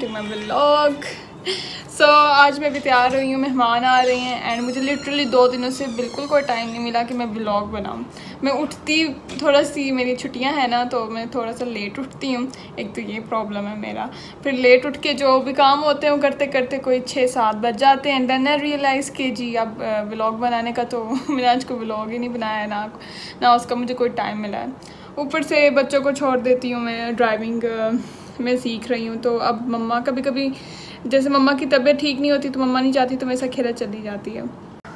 To my vlog. सो आज मैं भी तैयार हुई हूँ, मेहमान आ रहे हैं एंड मुझे लिटरली 2 दिनों से बिल्कुल कोई टाइम नहीं मिला कि मैं व्लॉग बनाऊँ। मैं उठती थोड़ा सी, मेरी छुट्टियाँ हैं ना, तो मैं थोड़ा सा लेट उठती हूँ। एक तो ये प्रॉब्लम है मेरा। फिर लेट उठ के जो भी काम होते हैं वो करते करते कोई 6-7 बज जाते हैं। देन आई रियलाइज़ कि जी अब व्लॉग बनाने का तो मैंने आज को व्लॉग ही नहीं बनाया, ना उसका मुझे कोई टाइम मिला है। ऊपर से बच्चों को छोड़ देती हूँ मैं, ड्राइविंग मैं सीख रही हूँ। तो अब मम्मा कभी कभी, जैसे मम्मा की तबीयत ठीक नहीं होती तो मम्मा नहीं चाहती तो मेरे साथ खेला चली जाती है।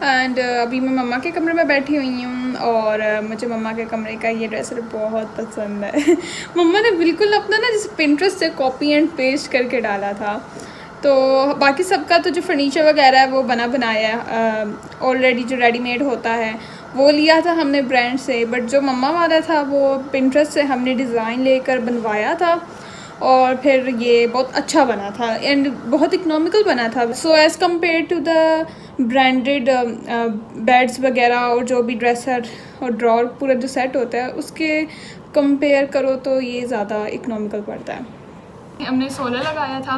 एंड अभी मैं मम्मा के कमरे में बैठी हुई हूँ और मुझे मम्मा के कमरे का ये ड्रेसर बहुत पसंद है। मम्मा ने बिल्कुल अपना ना जैसे पिंटरेस्ट से कॉपी एंड पेस्ट करके डाला था। तो बाकी सबका तो जो फर्नीचर वगैरह है वो बना बनाया ऑलरेडी, जो रेडीमेड होता है वो लिया था हमने ब्रांड से। बट जो मम्मा वाला था वो पिंटरेस्ट से हमने डिज़ाइन लेकर बनवाया था और फिर ये बहुत अच्छा बना था एंड बहुत इकोनॉमिकल बना था। So as compare to the branded beds वगैरह और जो भी ड्रेसर और ड्रॉर पूरा जो सेट होता है उसके कंपेयर करो तो ये ज़्यादा इकोनॉमिकल पड़ता है। हमने सोलर लगाया था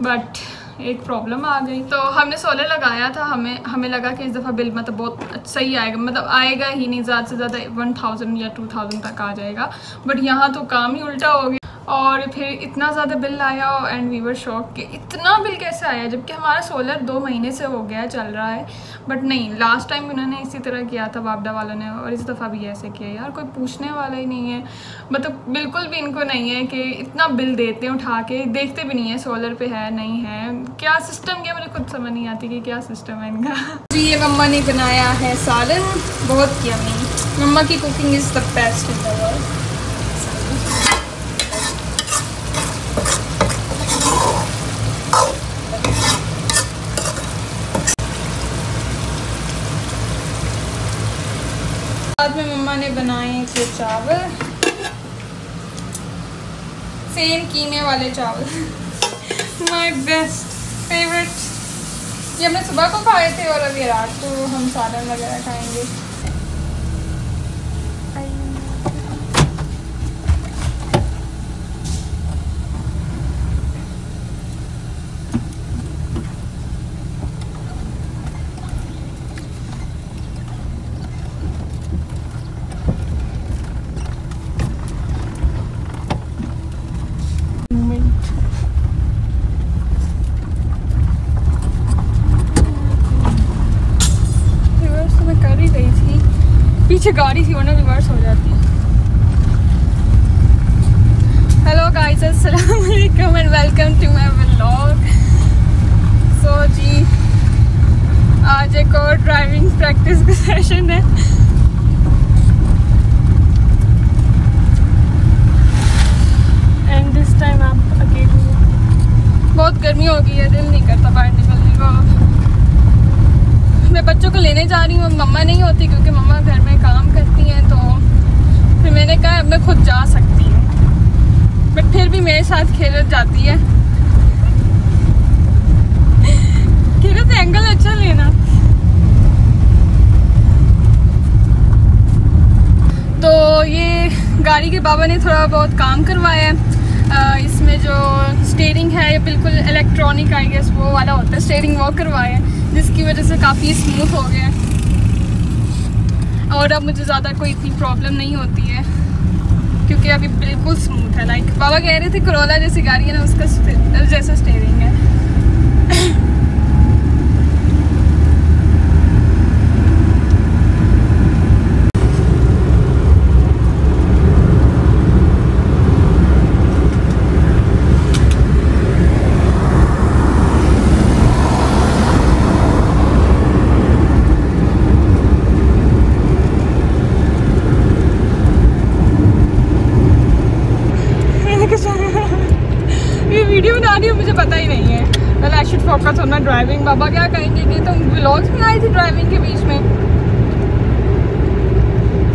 बट एक प्रॉब्लम आ गई। तो हमने सोलर लगाया था, हमें लगा कि इस दफ़ा बिल मतलब बहुत सही आएगा, मतलब आएगा ही नहीं, ज़्यादा से ज़्यादा 1000 या 2000 तक आ जाएगा। बट यहाँ तो काम ही उल्टा हो गया और फिर इतना ज़्यादा बिल आया एंड वी वर शॉक कि इतना बिल कैसे आया, जबकि हमारा सोलर 2 महीने से हो गया चल रहा है। बट नहीं, लास्ट टाइम उन्होंने इसी तरह किया था वापडा वालों ने, और इस दफ़ा भी ऐसे किया। यार कोई पूछने वाला ही नहीं है, मतलब बिल्कुल भी इनको नहीं है कि इतना बिल देते हैं उठा के, देखते भी नहीं है सोलर पे है नहीं है, क्या सिस्टम क्या, मुझे खुद समझ नहीं आती कि क्या सिस्टम है इनका। जी ये मम्मा ने बनाया है सालन, बहुत यम्मी। मम्मा की cooking is the best in the world. बाद में मम्मा ने बनाए थे चावल, सेम कीमे वाले चावल। My best favourite. ये हमने सुबह को खाए थे और अभी रात को हम सालन वगैरह खाएंगे। पीछे गाड़ी थी वरना रिवर्स हो जाती। हेलो गाइस, अस्सलाम वालेकुम and welcome to my vlog. So जी आज एक और ड्राइविंग प्रैक्टिस का सेशन है। एंड दिस टाइम आप अकेले, बहुत गर्मी हो गई है, दिल नहीं करता बाहर निकलने को। मैं बच्चों को लेने जा रही हूँ, मम्मा नहीं होती क्योंकि मम्मा घर में काम करती हैं। तो फिर मैंने कहा अब मैं खुद जा सकती हूँ, बट फिर भी मेरे साथ खेलत जाती है। खेलत एंगल अच्छा लेना। तो ये गाड़ी के बाबा ने थोड़ा बहुत काम करवाया है। इसमें जो स्टीयरिंग है ये बिल्कुल इलेक्ट्रॉनिक आई गेस वो वाला होता है, स्टीयरिंग वो करवाया है जिसकी वजह से काफ़ी स्मूथ हो गया और अब मुझे ज़्यादा कोई इतनी प्रॉब्लम नहीं होती है क्योंकि अभी बिल्कुल स्मूथ है। लाइक बाबा कह रहे थे करोला जैसी गाड़ी है ना, उसका जैसा स्टीयरिंग है। वीडियो बना रही हूँ, मुझे पता ही नहीं है। Well I should focus on my driving. बाबा क्या कहेंगे कि तुम व्लॉग्स में आई थी ड्राइविंग के बीच में।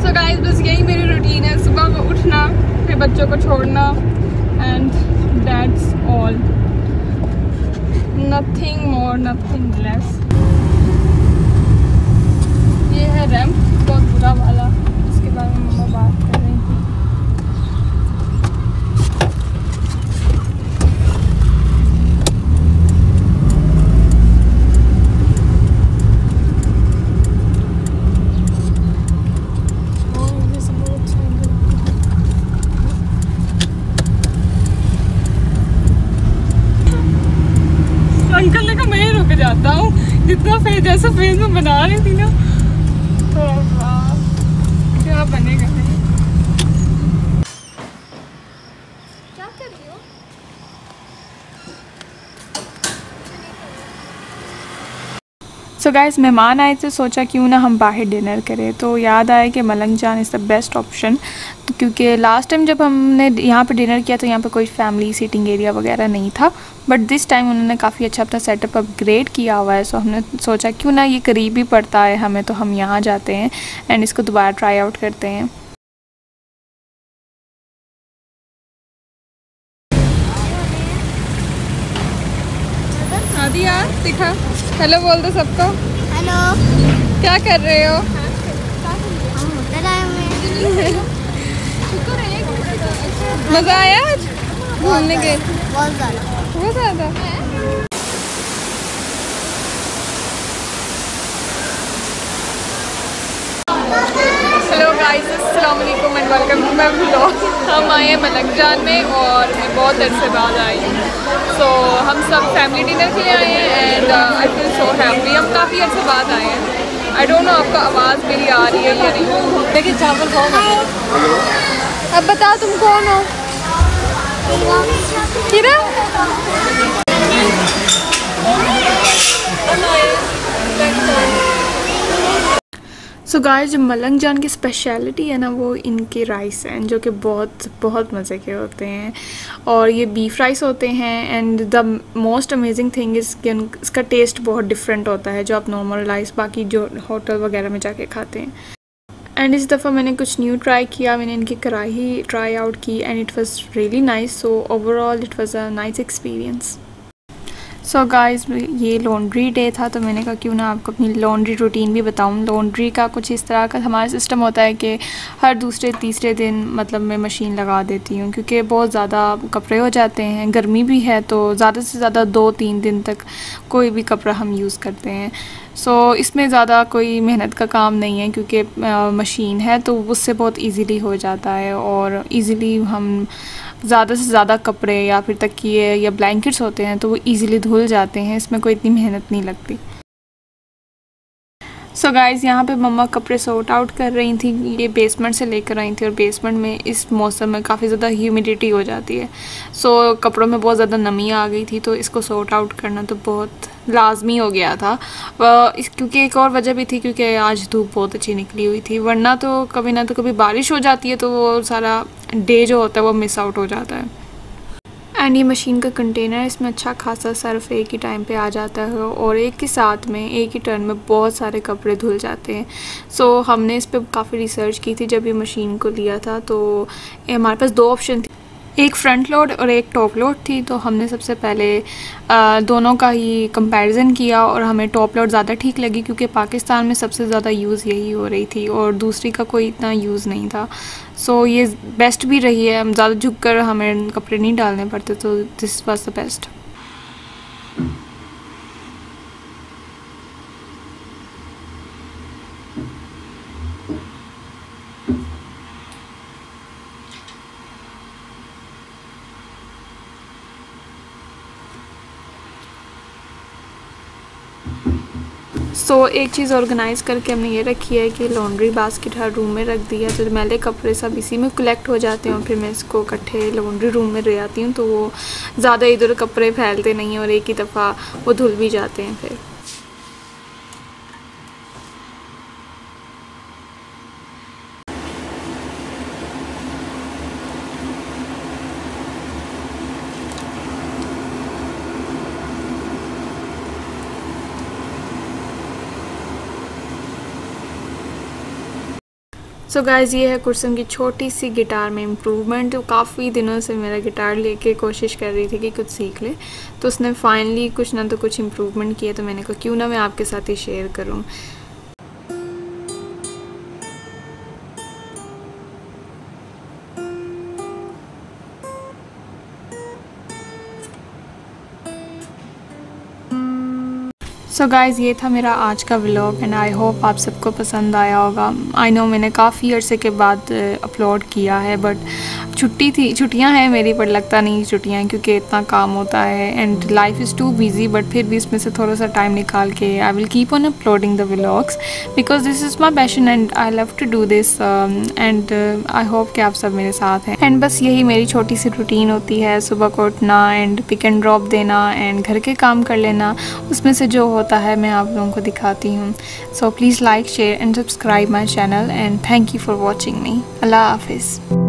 सो गाइस बस यही मेरी रूटीन है, सुबह को उठना, फिर बच्चों को छोड़ना and that's all, nothing more nothing less. ये है रैम्प, बहुत बुरा वाला, इसके बारे में मम्मा बात कर रही थी। जैसा फेस में बना रही थी ना, तो क्या बनेगा। क्या कर रही हो? सो गाइस, मेहमान आए थे, सोचा क्यों ना हम बाहर डिनर करें, तो याद आया कि मलंग जान इज़ द बेस्ट ऑप्शन। तो क्योंकि लास्ट टाइम जब हमने यहाँ पे डिनर किया तो यहाँ पे कोई फैमिली सीटिंग एरिया वगैरह नहीं था, बट दिस टाइम उन्होंने काफ़ी अच्छा अपना सेटअप अपग्रेड किया हुआ है। सो हमने सोचा क्यों ना, ये करीब ही पड़ता है हमें, तो हम यहाँ जाते हैं एंड इसको दोबारा ट्राई आउट करते हैं। आदि यार दिखा, हेलो बोल दो सबको। हेलो, क्या कर रहे हो? मज़ा आया आज घूमने के? बहुत ज़्यादा। हेलो गाइस, अस्सलाम वालेकुम and welcome to my vlog. हम आए हैं मलंग जान में और मैं बहुत देर से बाद आई हूँ। सो हम सब फैमिली डिनर के लिए आए हैं and I feel so happy. हम काफ़ी देर से बाद आए हैं। आई डोंट नो आपको आवाज़ मेरी आ रही है या नहीं। लेकिन चावल बहुत। अब बताओ तुम कौन हो? किरा? सो गाइस, जो मलंग जान की स्पेशलिटी है ना, वो इनके राइस हैं जो कि बहुत बहुत मज़े के होते हैं। और ये बीफ राइस होते हैं and the most amazing thing is कि इसका टेस्ट बहुत डिफरेंट होता है जो आप नॉर्मल राइस बाकी जो होटल वगैरह में जाके खाते हैं। एंड इस दफ़ा मैंने कुछ न्यू ट्राई किया, मैंने इनकी कढ़ाई ट्राई आउट की and it was really nice. So overall it was a nice experience. So guys, ये लॉन्ड्री डे था तो मैंने कहा क्यों ना आपको अपनी लॉन्ड्री रूटीन भी बताऊं। लॉन्ड्री का कुछ इस तरह का हमारा सिस्टम होता है कि हर दूसरे तीसरे दिन मतलब मैं मशीन लगा देती हूँ, क्योंकि बहुत ज़्यादा कपड़े हो जाते हैं, गर्मी भी है, तो ज़्यादा से ज़्यादा 2-3 दिन तक कोई भी कपड़ा हम यूज़ करते हैं। सो इसमें ज़्यादा कोई मेहनत का काम नहीं है क्योंकि मशीन है, तो उससे बहुत ईज़िली हो जाता है और ईज़िली हम ज़्यादा से ज़्यादा कपड़े या फिर तकिए या ब्लैंकेट्स होते हैं तो वो इजीली धुल जाते हैं, इसमें कोई इतनी मेहनत नहीं लगती। सो गाइज़, यहाँ पे मम्मा कपड़े सॉर्ट आउट कर रही थी। ये बेसमेंट से लेकर आई थी और बेसमेंट में इस मौसम में काफ़ी ज़्यादा ह्यूमिडिटी हो जाती है। सो कपड़ों में बहुत ज़्यादा नमी आ गई थी, तो इसको सॉर्ट आउट करना तो बहुत लाजमी हो गया था। क्योंकि एक और वजह भी थी, क्योंकि आज धूप बहुत अच्छी निकली हुई थी, वरना तो कभी ना तो कभी बारिश हो जाती है तो वो सारा डे जो होता है वो मिस आउट हो जाता है। एंड ये मशीन का कंटेनर, इसमें अच्छा खासा सर्फ एक ही टाइम पे आ जाता है और एक ही साथ में एक ही टर्न में बहुत सारे कपड़े धुल जाते हैं। सो हमने इस पे काफ़ी रिसर्च की थी जब ये मशीन को लिया था, तो हमारे पास 2 ऑप्शन थे, एक फ्रंट लोड और एक टॉप लोड थी। तो हमने सबसे पहले दोनों का ही कंपैरिजन किया और हमें टॉप लोड ज़्यादा ठीक लगी क्योंकि पाकिस्तान में सबसे ज़्यादा यूज़ यही हो रही थी और दूसरी का कोई इतना यूज़ नहीं था। सो ये बेस्ट भी रही है, हम ज़्यादा झुक कर हमें कपड़े नहीं डालने पड़ते, तो दिस वाज द बेस्ट। सो एक चीज़ ऑर्गेनाइज़ करके हमने ये रखी है कि लॉन्ड्री बास्केट हर रूम में रख दिया, तो मैले कपड़े सब इसी में कलेक्ट हो जाते हैं और फिर मैं इसको इकट्ठे लॉन्ड्री रूम में ले आती हूँ, तो वो ज़्यादा इधर कपड़े फैलते नहीं हैं और एक ही दफ़ा वो धुल भी जाते हैं फिर। सो गाइज़, ये है कुर्सम की छोटी सी गिटार में इम्प्रूवमेंट। तो काफ़ी दिनों से मेरा गिटार लेके कोशिश कर रही थी कि कुछ सीख ले, तो उसने फाइनली कुछ ना तो कुछ इम्प्रूवमेंट किया, तो मैंने कहा क्यों ना मैं आपके साथ ही शेयर करूँ। सो गाइज़ ये था मेरा आज का व्लॉग एंड आई होप आप सबको पसंद आया होगा। आई नो मैंने काफ़ी अरसे के बाद अपलोड किया है, बट छुट्टियां हैं मेरी, पर लगता नहीं छुट्टियां हैं क्योंकि इतना काम होता है and life is too busy. But फिर भी इसमें से थोड़ा सा टाइम निकाल के I will keep on uploading the vlogs because this is my passion and I love to do this and I hope कि आप सब मेरे साथ हैं। एंड बस यही मेरी छोटी सी रूटीन होती है, सुबह को उठना एंड पिक एंड ड्रॉप देना एंड घर के काम कर लेना, उसमें से जो होता है मैं आप लोगों को दिखाती हूँ। So please like share and subscribe my channel and thank you for watching me. अल्लाह हाफिज़।